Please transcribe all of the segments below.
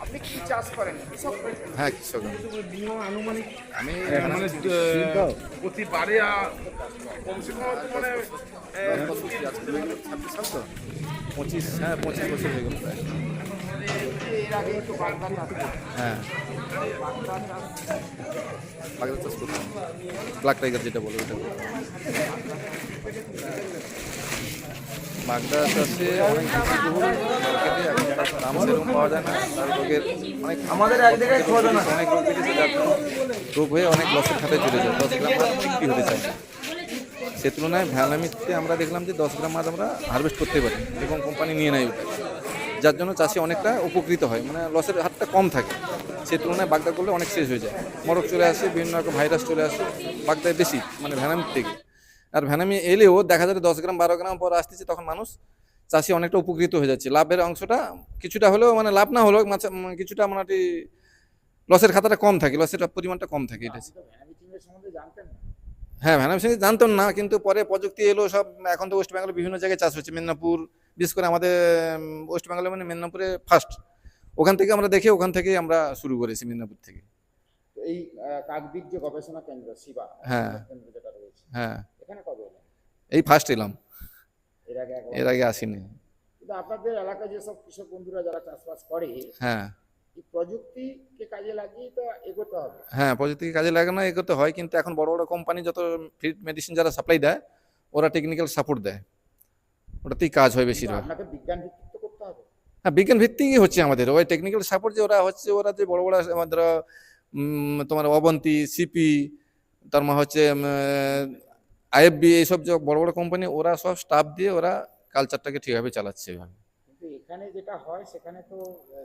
আপনি কি চাষ করেন? কৃষক? হ্যাঁ, কৃষক আনুমানিক আমি। মানে প্রতিবারে কমসে কম তো মানে 26 সাল তো, 25, হ্যাঁ 25 বছর হয়ে গেল প্রায়। এর আগে তো বাগদারি আছে। হ্যাঁ, বাগদা চাষ বাগদা চাষ করতাম, ব্ল্যাক টাইগার যেটা বলে ওটা করতাম। বাগদা চাষে অনেক ঝুঁকিপূর্ণ, মার্কেটে এখন তার দাম সেরকম পাওয়া যায় না, তার রোগের অনেক, আমাদের এক জায়গায় অনেক রোগ দেখেছে, যার জন্য রোগ হয়ে অনেক লসের খাতে চলে যায়, 10 গ্রাম মাছ বিক্রি হতে চায় না। সে তুলনায় ভ্যানামিতে আমরা দেখলাম যে 10 গ্রাম মাছ আমরা হারভেস্ট করতে পারি এবং কোম্পানি নিয়ে নেয় ওটা, যার জন্য চাষি অনেকটা উপকৃত হয়, মানে লসের হারটা কম থাকে। সে তুলনায় বাগদা করলে অনেক শেষ হয়ে যায়, মরক চলে আসে, বিভিন্ন রকম ভাইরাস চলে আসে, বাগদায় বেশি মানে ভ্যানামির থেকে। আর ভ্যানামি এলেও দেখা যায় 10 গ্রাম 12 গ্রাম পর আসতেছে, তখন মানুষ চাষি অনেকটা উপকৃত হয়ে যাচ্ছে, লাভের অংশটা কিছুটা হলেও, মানে লাভ না হলেও কিছুটা মোটামুটি লসের খাতাটা কম থাকে, লসের পরিমাণটা কম থাকে, এটা। হ্যাঁ, ভ্যানামি সিং জানতাম না, কিন্তু পরে প্রযুক্তি এলো সব, এখন তো ওয়েস্ট বেঙ্গলে বিভিন্ন জায়গায় চাষ হচ্ছে, মেদিনীপুর বিশেষ করে আমাদের ওয়েস্ট বেঙ্গলে মানে মেদিনীপুরে ফার্স্ট, ওখান থেকে আমরা দেখে ওখান থেকেই আমরা শুরু করেছি, মেদিনীপুর থেকে। এই কাকদ্বীপ যে গবেষণা কেন্দ্র শিবা হ্যাঁ কেন্দ্র যেটা রয়েছে, হ্যাঁ, এখানে কবে এলেন? এই ফার্স্ট এলাম, এর আগে একবার? এর আগে আসিনি। কিন্তু আপনাদের এলাকায় যেসব কৃষক বন্ধুরা যারা চাষবাস করে, হ্যাঁ এই প্রযুক্তিকে কাজে লাগিয়ে তো এগোতে হবে। হ্যাঁ, প্রযুক্তিকে কাজে লাগানো এগোতে হয়, কিন্তু এখন বড় বড় কোম্পানি যত ফিড মেডিসিন যারা সাপ্লাই দেয়, ওরা টেকনিক্যাল সাপোর্ট দেয়, ওটাতেই কাজ হয় কিন্তু বেশিরভাগ। আপনাকে বিজ্ঞান ভিত্তিক তো করতে হবে। হ্যাঁ, বিজ্ঞান ভিত্তিকই হচ্ছে আমাদের, ওই টেকনিক্যাল সাপোর্ট যে ওরা হচ্ছে, ওরা যে বড় বড় আমাদের তোমার অবন্তী, সিপি, তার মানে হচ্ছে আইএফবি, এইসব যে বড় বড় কোম্পানি, ওরা সব স্টাফ দিয়ে ওরা কালচারটাকে ঠিকভাবে চালাচ্ছে এভাবে। কিন্তু এখানে যেটা হয় সেখানে তো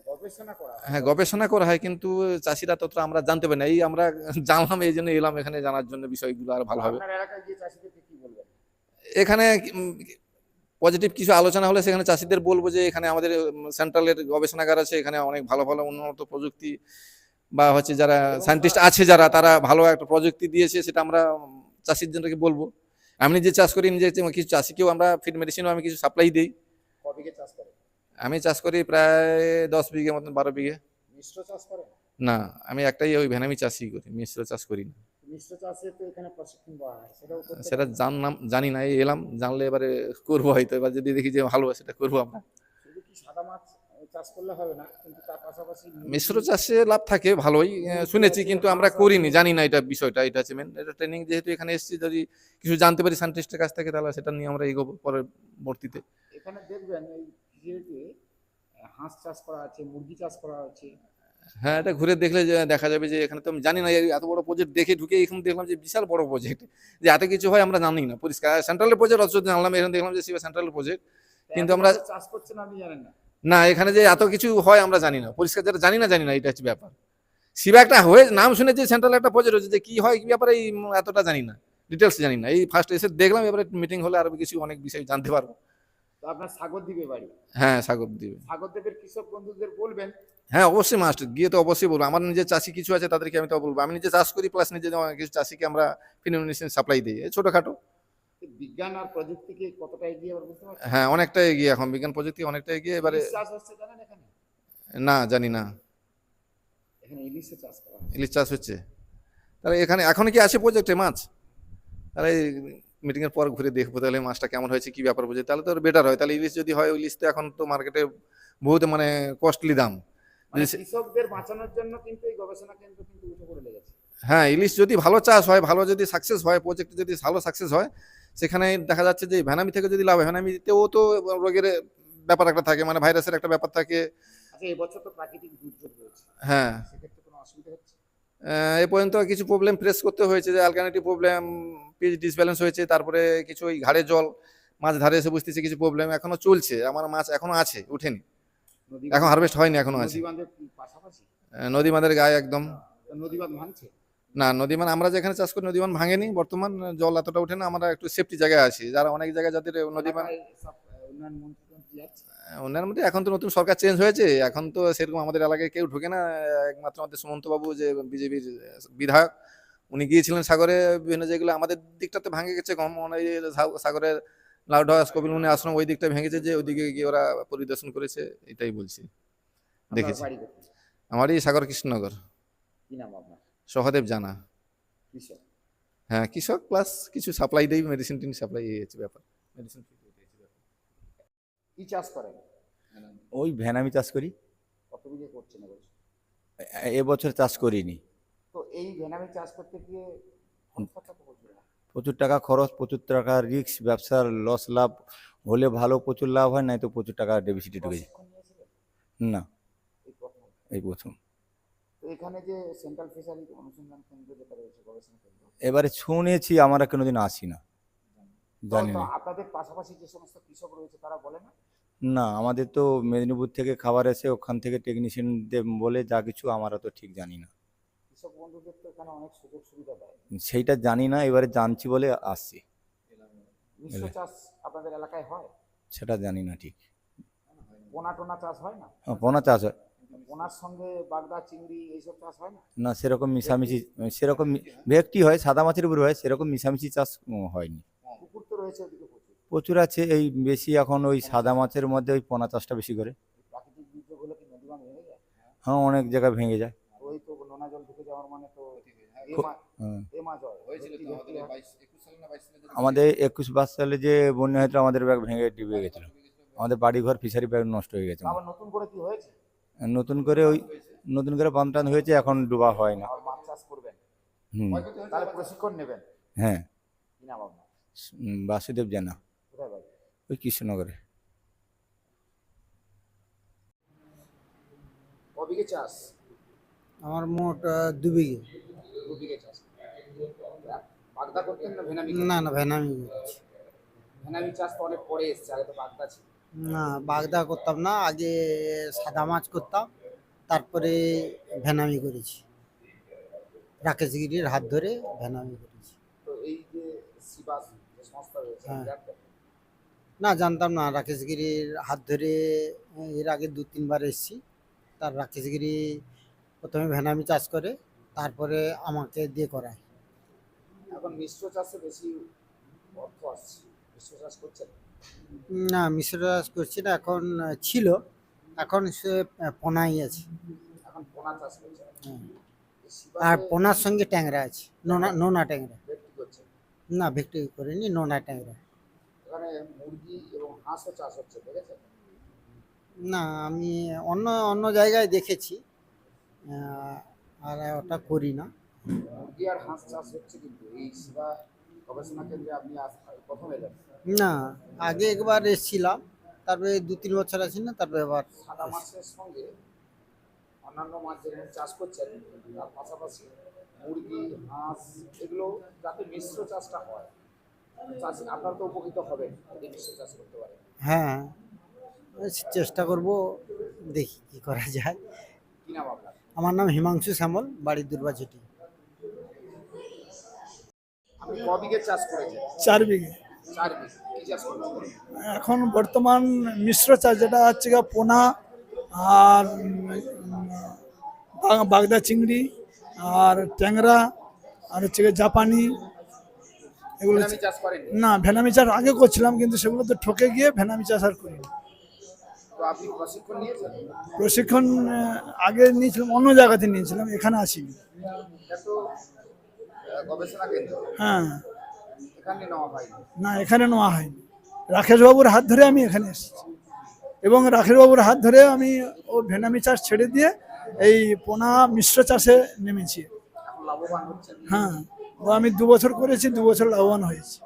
গবেষণা করা হয়। হ্যাঁ, গবেষণা করা হয়, কিন্তু চাষিরা ততটা আমরা জানতে পারি না, এই আমরা জানলাম, এই জন্য এলাম এখানে জানার জন্য বিষয়গুলো আর ভালোভাবে। আপনার এলাকায় গিয়ে চাষিদেরকে কি বলবেন? এখানে পজিটিভ কিছু আলোচনা হলে সেখানে চাষিদের বলবো যে এখানে আমাদের সেন্ট্রালের গবেষণাগার আছে, এখানে অনেক ভালো ভালো উন্নত প্রযুক্তি বা হচ্ছে যারা সায়েন্টিস্ট আছে, যারা তারা ভালো একটা প্রযুক্তি দিয়েছে, সেটা আমরা চাষিদেরকে বলবো। আমি নিজে চাষ করি, নিজে কিছু চাষিকেও আমরা ফিড মেডিসিনও আমি কিছু সাপ্লাই দিই। কবিকে চাষ করে? আমি চাষ করি প্রায় 10 বিঘে মতন, 12 বিঘে। মিশ্র চাষ করেন? না, আমি একটাই ওই ভ্যানামি চাষই করি, মিশ্র চাষ করি না। মিশ্র চাষে তো এখানে প্রশিক্ষণ দেওয়া হয়, সেটাও করতে সেটা পারেন? জানি না, এই এলাম, জানলে এবারে করবো হয়তো, এবার যদি দেখি যে ভালো সেটা করবো আমরা। শুধু কি সাদা মাছ চাষ করলে হবে না, কিন্তু তার পাশাপাশি মিশ্র চাষে লাভ থাকে ভালোই, শুনেছি, কিন্তু আমরা করিনি, জানি না এটা বিষয়টা, এটা হচ্ছে মেন, এটা ট্রেনিং যেহেতু এখানে এসেছি, যদি কিছু জানতে পারি সায়েন্টিস্টের কাছ থেকে, তাহলে সেটা নিয়ে আমরা এগোবো পরবর্তীতে। এখানে দেখবেন এই যে হাঁস চাষ করা আছে, মুরগি চাষ করা আছে। হ্যাঁ, এটা ঘুরে দেখলে দেখা যাবে যে এখানে তো আমি জানি না, এই এত বড় প্রজেক্ট দেখে ঢুকে এখানে দেখলাম যে বিশাল বড় প্রজেক্ট, যে এত কিছু হয় আমরা জানি না, পরিষ্কার সেন্ট্রালের প্রজেক্ট অথচ জানলাম, এখানে দেখলাম যে সেন্ট্রালের প্রজেক্ট, কিন্তু আমরা চাষ করছেন আপনি জানেন না? না, এখানে যে এত কিছু হয় আমরা জানি না, পরিষ্কার যেটা জানি না, এটা হচ্ছে ব্যাপার। শিবা একটা হয়ে নাম শুনেছি, সেন্ট্রাল একটা প্রজেক্ট হচ্ছে, যে কি হয় কি ব্যাপারে এই এতটা জানি না, ডিটেলস জানি না, এই ফার্স্ট এসে দেখলাম, এবারে মিটিং হলে আরো কিছু অনেক বিষয় জানতে পারবো। তো আপনার সাগর দ্বীপে বাড়ি, হ্যাঁ, সাগর দিবে। সাগর দ্বীপের কৃষক বন্ধুদের বলবেন। হ্যাঁ, অবশ্যই মাস্ট গিয়ে তো অবশ্যই বলবো, আমার নিজের চাষি কিছু আছে তাদেরকে আমি তো বলবো, আমি নিজে চাষ করি, প্লাস নিজে কিছু চাষিকে আমরা ফিনান্সিয়াল সাপ্লাই দিই, ছোটখাটো। বিজ্ঞান আর প্রযুক্তিকে কতটা এগিয়ে আবার বুঝতে পারছেন? হ্যাঁ, অনেকটা এগিয়ে, এখন বিজ্ঞান প্রযুক্তি অনেকটা এগিয়ে এবারে। ইলিশ চাষ হচ্ছে জানেন এখানে? না, জানি না। এখানে ইলিশে চাষ করা হয়। ইলিশ চাষ হচ্ছে? তাহলে এখানে এখন কি আছে প্রজেক্টে মাছ? তাহলে মিটিং এর পর ঘুরে দেখবো তাহলে মাছটা কেমন হয়েছে, কি ব্যাপার বুঝে, তাহলে তো বেটার হয়। তাহলে ইলিশ যদি হয়, ইলিশ তো এখন তো মার্কেটে বহুত মানে কস্টলি দাম। মানে কৃষকদের বাঁচানোর জন্য কিন্তু এই গবেষণা কেন্দ্র কিন্তু উঠে পড়ে লেগেছে। হ্যাঁ, ইলিশ যদি ভালো চাষ হয়, ভালো যদি সাকসেস হয়, প্রজেক্ট যদি ভালো সাকসেস হয়, সেখানে দেখা যাচ্ছে যে ভ্যানামি থেকে যদি লাভ হয়, ভ্যানামিতেও তো রোগের ব্যাপার একটা থাকে, মানে ভাইরাসের একটা ব্যাপার থাকে। আচ্ছা, এবছর তো প্রাকৃতিক দুর্যোগ হয়েছে, হ্যাঁ, সেক্ষেত্রে কোনো অসুবিধা হচ্ছে? এ পর্যন্ত কিছু প্রবলেম ফেস করতে হয়েছে, যে অ্যালকালিনিটি প্রবলেম, পিএইচ ডিসব্যালেন্স হয়েছে, তারপরে কিছু ওই ঘাড়ে জল, মাছ ধারে এসে বুঝতেছে, কিছু প্রবলেম এখনো চলছে, আমার মাছ এখনো আছে, উঠেনি, এখন হারভেস্ট হয়নি, এখনো আছে। নদী বাঁধের পাশাপাশি? নদী বাঁধের গায়ে একদম। নদী বাঁধ ভাঙছে? না, নদী বাঁধ আমরা যেখানে চাষ করি, নদী বাঁধ ভাঙেনি, বর্তমান জল এতটা ওঠে না, আমরা একটু সেফটি জায়গায় আছি, যারা অনেক জায়গায় যাদের নদী বাঁধ। এলাকায় সব উন্নয়ন মন্ত্রী যাচ্ছে? অন্যের মধ্যে এখন তো নতুন সরকার চেঞ্জ হয়েছে, এখন তো সেরকম আমাদের এলাকায় কেউ ঢুকে না, একমাত্র আমাদের সুমন্ত বাবু যে বিজেপির বিধায়ক, উনি গিয়েছিলেন সাগরে, বিভিন্ন যেগুলো আমাদের দিকটাতে ভাঙে গেছে কম, মানে এই সাগরের লাউডহাউস, কপিলমুনি আশ্রম, ওই দিকটা ভেঙেছে, যে ওইদিকে গিয়ে ওরা পরিদর্শন করেছে, এটাই বলছি, আপনার দেখেছি। বাড়ি কোথায়? আমার এই সাগর কৃষ্ণনগর। কি নাম আপনার? সহদেব জানা। কৃষক। হ্যাঁ, কৃষক প্লাস কিছু সাপ্লাই দেই, মেডিসিন টিন সাপ্লাই হচ্ছে ব্যাপার। মেডিসিন কি চাষ করেন? ওই ভ্যানামি চাষ করি। কত বিঘে করছেন এবছর? এবছর চাষ করিনি। তো এই ভেনামি চাষ করতে গিয়ে খরচটা তো প্রচুর হয়। প্রচুর টাকা খরচ, প্রচুর টাকা রিস্ক, ব্যবসার লস লাভ হলে ভালো প্রচুর লাভ হয়, নাই তো প্রচুর টাকা ডেবিসিটি ঢুকে যায়। প্রশিক্ষণ নিয়েছিলেন না, এই প্রথম? এই প্রথম। তো এখানে যে সেন্ট্রাল ফিশারি অনুসন্ধান কেন্দ্র যেটা রয়েছে, গবেষণা কেন্দ্র, এবারে শুনেছি, আমরা কোনোদিন আসি না, জানি তো না। আপনাদের পাশাপাশি যে সমস্ত কৃষক রয়েছে তারা বলে না? না, আমাদের তো মেদিনীপুর থেকে খাবার এসে ওখান থেকে টেকনিশিয়ানদের বলে যা কিছু, আমরা তো ঠিক জানি না। কৃষক বন্ধুদের তো এখানে অনেক সুযোগ সুবিধা দেয়। সেইটা জানি না, এবারে জানছি বলে আসছি। মিশ্র চাষ আপনাদের এলাকায় হয়? সেটা জানি না ঠিক। পোনা টোনা চাষ হয় না? পোনা চাষ হয় পোনার সঙ্গে বাগদা, চিংড়ি এইসব চাষ হয় না? না, সেরকম মিশামিশি, সেরকম ভেটকি হয়, সাদা মাছের উপর হয়, সেরকম মিশামিশি চাষ হয়নি। পুকুর তো রয়েছে ওদিকে প্রচুর। প্রচুর আছে, এই বেশি এখন ওই সাদা মাছের মধ্যে ওই পোনা চাষটা বেশি করে। প্রাকৃতিক দুর্যোগ হলে কি নদী বাঁধ ভেঙে যায়? হ্যাঁ, অনেক জায়গায় ভেঙে যায়। তো ওই তো নোনা জল ঢুকে যাওয়ার মানে তো হ্যাঁ। এ মাছ হয়। আমাদের 21-22 সালে যে বন্যা হয়েছিল, আমাদের ব্যাগ ভেঙে ডুবে গেছিল, আমাদের বাড়ি ঘর ফিশারি ব্যাগ নষ্ট হয়ে গেছে। আবার নতুন করে কি হয়েছে? নতুন করে বাঁধ টান হয়েছে, এখন ডুবা হয় না। আর মাছ চাষ করবেন, হুম। তাহলে প্রশিক্ষণ নেবেন। হ্যাঁ। কি নাম আপনার? বাসুদেব জানা, কোথায় বাড়ি? ওই কৃষ্ণনগরে। কবিঘে চাষ? আমার মোট 2 বিঘে। 2 বিঘে চাষ। বাগদা করতেন না ভেনামি? না না, ভেনামি করছি। ভেনামি চাষ তো অনেক পরে এসছে, আগে তো বাগদা ছিল। না, বাগদা করতাম না, আগে সাদা মাছ করতাম, তারপরে ভেনামি করেছি। রাকেশগিরির হাত ধরে ভেনামি করেছি। তো এই যে সিবাস যে সংস্থা রয়েছে, হ্যাঁ। জানতেন? না, জানতাম না। রাকেশগিরির হাত ধরে এর আগে 2-3 বার এসেছি। তার রাকেশগিরি প্রথমে ভেনামি চাষ করে, তারপরে আমাকে দিয়ে করায়। এখন মিশ্র চাষে বেশি অর্থ আসছে, মিশ্র চাষ করছেন? না, মিশ্র চাষ করছি না, এখন ছিল, এখন সে পোনাই আছে। এখন পোনা চাষ করছেন। হ্যাঁ। এই সিবাসে আর পোনার সঙ্গে ট্যাংরা আছে, নোনা নোনা ট্যাংরা। বিক্রি করছেন। না, বিক্রি করিনি, নোনা ট্যাংরা। এখানে মুরগি এবং হাঁসও চাষ হচ্ছে, দেখেছেন? না, আমি অন্য অন্য জায়গায় দেখেছি, আর ওটা করি না। মুরগি আর হাঁস চাষ হচ্ছে, কিন্তু এই সিবা গবেষণা কেন্দ্রে আপনি প্রথম এলেন। না, আগে একবার এসেছিলাম, তারপরে 2-3 বছর আছি না, তারপরে এবার সাদা মাছের সঙ্গে অন্যান্য মাছ যেরকম চাষ করছেন, তার পাশাপাশি মুরগি, হাঁস এগুলো যাতে মিশ্র চাষটা হয়, চাষ আপনারা তো উপকৃত হবেন যদি মিশ্র চাষ করতে পারেন। হ্যাঁ, চেষ্টা করব, দেখি কি করা যায়। কি নাম আপনার? আমার নাম হিমাংশু শ্যামল, বাড়ি দুর্বাচটি। আপনি ক বিঘে চাষ করেছেন? 4 বিঘে। 4 বিঘে। কি চাষ করছেন? এখন বর্তমান মিশ্র চাষ, যেটা হচ্ছে গিয়ে পোনা আর বাগদা চিংড়ি আর ট্যাংরা আর হচ্ছে গিয়ে জাপানি, এগুলো। ভেনামি চাষ করেননি? না, ভেনামি চাষ আগে করছিলাম, কিন্তু সেগুলো তো ঠকে গিয়ে ভেনামি চাষ আর করিনি। তো আপনি প্রশিক্ষণ নিয়েছেন? প্রশিক্ষণ আগে নিয়েছিলাম, অন্য জায়গাতে নিয়েছিলাম, এখানে আসিনি। এটা তো গবেষণা কেন্দ্র, হ্যাঁ। এখানে নেওয়া হয়নি। না, এখানে নেওয়া হয়নি। রাকেশবাবুর হাত ধরে আমি এখানে এসেছি, এবং রাকেশবাবুর হাত ধরে আমি ও ভেনামি চাষ ছেড়ে দিয়ে এই পোনা মিশ্র চাষে নেমেছি। এখন লাভবান হচ্ছেন? হ্যাঁ, ও আমি 2 বছর করেছি, 2 বছর লাভবান হয়েছি।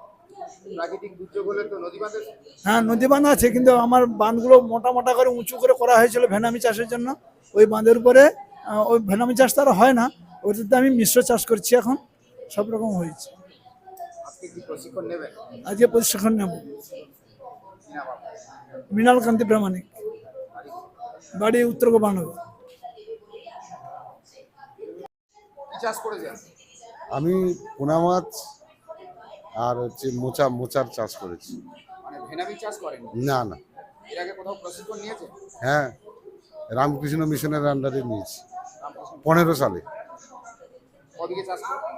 প্রাকৃতিক দুর্যোগ হলে তো নদী বাঁধে। হ্যাঁ, নদী বাঁধ আছে, কিন্তু আমার বাঁধগুলো মোটা মোটা করে উঁচু করে করা হয়েছিল ভেনামি চাষের জন্য। ওই বাঁধের উপরে ওই ভেনামি চাষ তার হয় না, ওটাতে আমি মিশ্র চাষ করছি। এখন সব রকম হয়েছে। আজকে কি প্রশিক্ষণ নেবেন? আজকে প্রশিক্ষণ নেব। কি নাম আপনার? মৃণাল কান্তি প্রামাণিক, বাড়ি উত্তর গোপালনগর। কি চাষ করেছেন? আমি পোনা মাছ আর হচ্ছে মোচার চাষ করেছি। মানে ভেনামি চাষ করেন? না না, এর আগে কোথাও প্রশিক্ষণ নিয়েছেন? হ্যাঁ, রামকৃষ্ণ মিশনের আন্ডারে নিয়েছি 15 সালে। ক বিঘে চাষ করেন?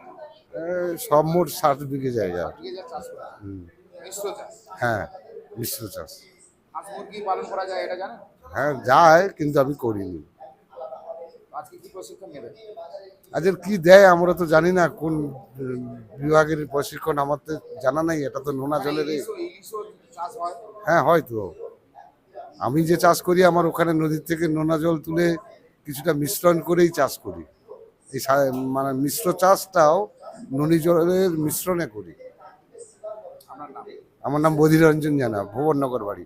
সব মোট 7 বিঘে জায়গা। বিঘে চাষ করেন? হুম, মিশ্র চাষ। হ্যাঁ, মিশ্র চাষ। হাঁস মুরগি পালন করা যায়, এটা জানেন? হ্যাঁ, যায়, কিন্তু আমি করিনি। আজকে কি প্রশিক্ষণ নেবেন? আজের কি দেয় আমরা তো জানি না, কোন বিভাগের প্রশিক্ষণ আমার তো জানা নাই। এটা তো নোনা জলের ইলিশও চাষ হয়। হ্যাঁ হয়তো। আমি যে চাষ করি আমার ওখানে নদীর থেকে নোনা জল তুলে কিছুটা মিশ্রণ করেই চাষ করি। এই মানে মিশ্র চাষটাও নদী জলের মিশ্রণে করি। আপনার নাম? আমার নাম বধিরঞ্জন জানা, ভুবননগর বাড়ি।